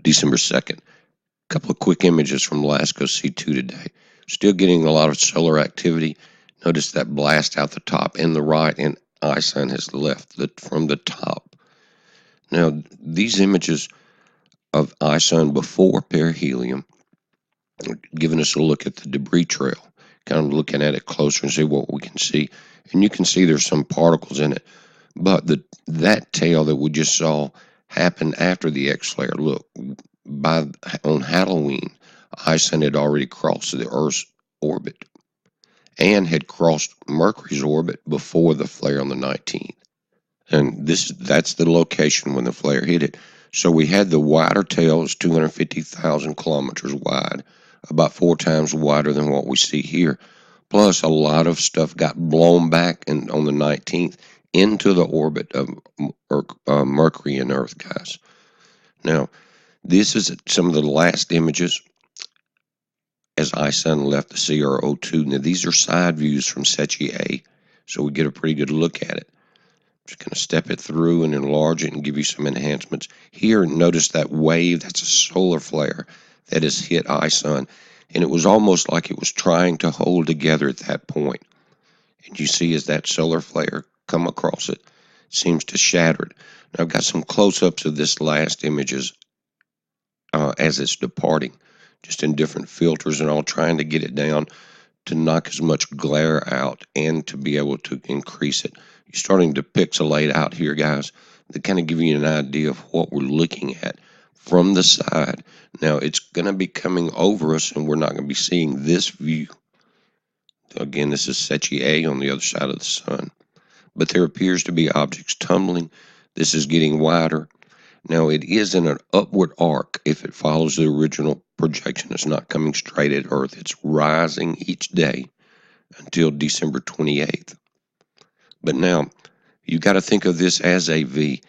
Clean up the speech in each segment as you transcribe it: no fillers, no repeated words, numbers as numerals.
December 2nd. A couple of quick images from LASCO C2 today. Still getting a lot of solar activity. Notice that blast out the top and the right, and ISON has left from the top. Now, these images of ISON before perihelion are giving us a look at the debris trail, kind of looking at it closer and see what we can see. And you can see there's some particles in it. But that tail that we just saw happened after the X-flare. Look, on Halloween, ISON had already crossed the Earth's orbit and had crossed Mercury's orbit before the flare on the 19th. And that's the location when the flare hit it. So we had the wider tail, it's 250,000 kilometers wide, about 4 times wider than what we see here. Plus, a lot of stuff got blown back on the 19th into the orbit of Mercury and Earth, guys. Now, this is some of the last images as ISON left the CRO2. Now, these are side views from Secchi A, so we get a pretty good look at it. Just going to step it through and enlarge it and give you some enhancements. Here, notice that wave, that's a solar flare that has hit ISON, and it was almost like it was trying to hold together at that point. And you see as that solar flare come across it, seems to shatter it. Now, I've got some close-ups of this last images as it's departing, just in different filters and all, trying to get it down to knock as much glare out and to be able to increase it. You're starting to pixelate out here, guys, to kind of give you an idea of what we're looking at from the side. Now, it's going to be coming over us, and we're not going to be seeing this view. Again, this is Secchi A on the other side of the sun. But there appears to be objects tumbling. This is getting wider. Now, it is in an upward arc if it follows the original projection. It's not coming straight at Earth. It's rising each day until December 28th. But now, you've got to think of this as a V.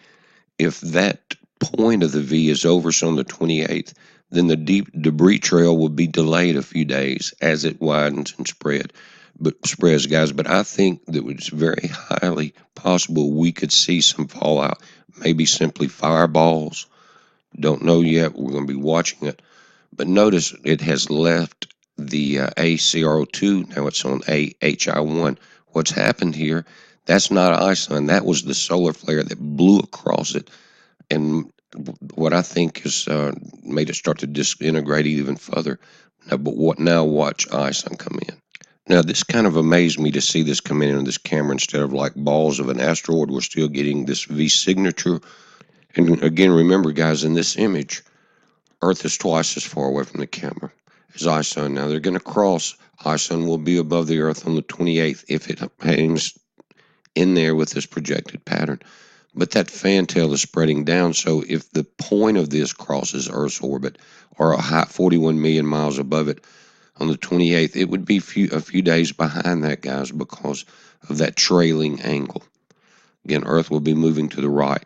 If that point of the V is over on the 28th, then the deep debris trail will be delayed a few days as it widens and spreads, guys. But I think that it's very highly possible we could see some fallout, maybe simply fireballs. Don't know yet. We're going to be watching it. But notice it has left the ACRO2. Now it's on AHI1. What's happened here, that's not ISON. That was the solar flare that blew across it. And what I think has made it start to disintegrate even further. Now watch ISON come in. Now, this kind of amazed me to see this come in on this camera instead of like balls of an asteroid. We're still getting this V signature. And again, remember, guys, in this image, Earth is twice as far away from the camera as ISON. Now, they're going to cross. ISON will be above the Earth on the 28th if it hangs in there with this projected pattern. But that fantail is spreading down, so if the point of this crosses Earth's orbit or a high 41 million miles above it on the 28th, it would be a few days behind that, guys, because of that trailing angle. Again, Earth will be moving to the right.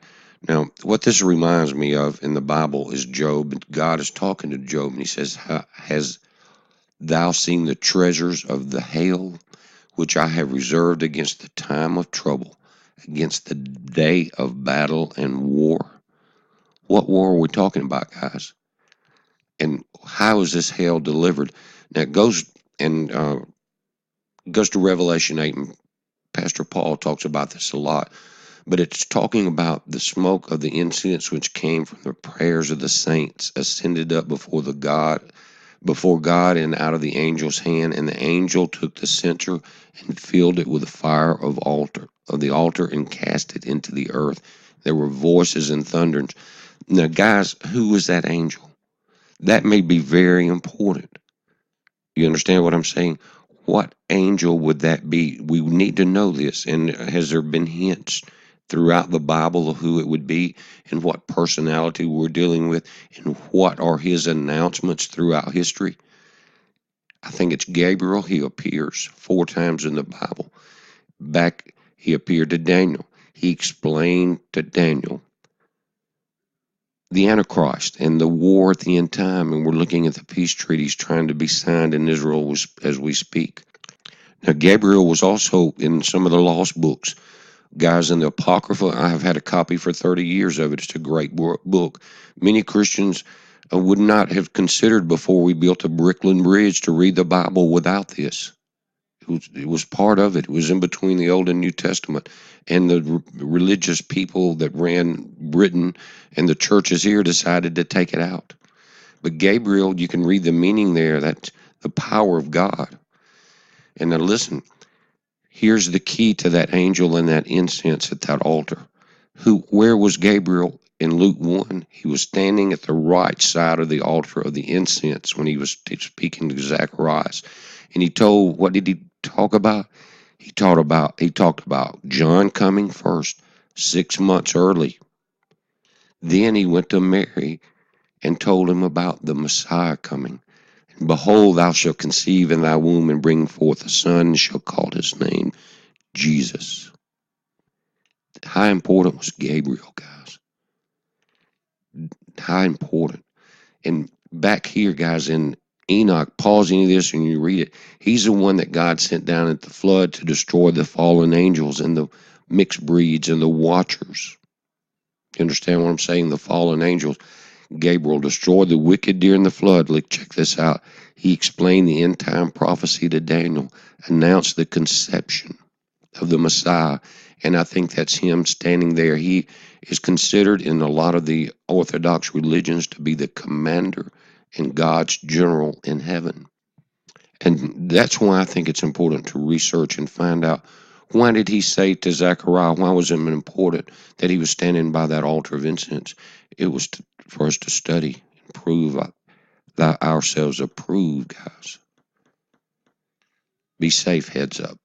Now, what this reminds me of in the Bible is Job. God is talking to Job, and he says, "Has thou seen the treasures of the hail, which I have reserved against the time of trouble, against the day of battle and war?" What war are we talking about, guys? And how is this hail delivered? Now, it goes to Revelation 8, and Pastor Paul talks about this a lot. But it's talking about the smoke of the incense which came from the prayers of the saints ascended up before God and out of the angel's hand. And the angel took the censer and filled it with the fire of the altar and cast it into the earth. There were voices and thunderings. Now, guys, who was that angel? That may be very important. You understand what I'm saying? What angel would that be? We need to know this. And has there been hints throughout the Bible of who it would be and what personality we're dealing with and what are his announcements throughout history? I think it's Gabriel. He appears 4 times in the Bible. He appeared to Daniel. He explained to Daniel the Antichrist and the war at the end time, and we're looking at the peace treaties trying to be signed in Israel as we speak. Now, Gabriel was also in some of the lost books. Guys, in the Apocrypha, I have had a copy for 30 years of it. It's a great book. Many Christians I would not have considered before we built a Brickland Bridge to read the Bible without this. It was part of it. It was in between the Old and New Testament. And the religious people that ran Britain and the churches here decided to take it out. But Gabriel, you can read the meaning there. That's the power of God. And now listen, here's the key to that angel and that incense at that altar. Where was Gabriel in Luke 1? He was standing at the right side of the altar of the incense when he was speaking to Zacharias. And what did he talk about? He talked about John coming first, 6 months early. Then he went to Mary and told him about the Messiah coming. And behold, thou shalt conceive in thy womb and bring forth a son, and shall call his name Jesus. How important was Gabriel, guys? How important. And back here, guys, in Enoch, pause any of this and you read it. He's the one that God sent down at the flood to destroy the fallen angels and the mixed breeds and the watchers. You understand what I'm saying? The fallen angels. Gabriel destroyed the wicked during the flood. Look, check this out. He explained the end time prophecy to Daniel, announced the conception of the Messiah. And I think that's him standing there. He is considered in a lot of the Orthodox religions to be the commander and God's general in heaven. And that's why I think it's important to research and find out, why did he say to Zechariah, why was it important that he was standing by that altar of incense? It was for us to study and prove that ourselves approved, guys. Be safe, heads up.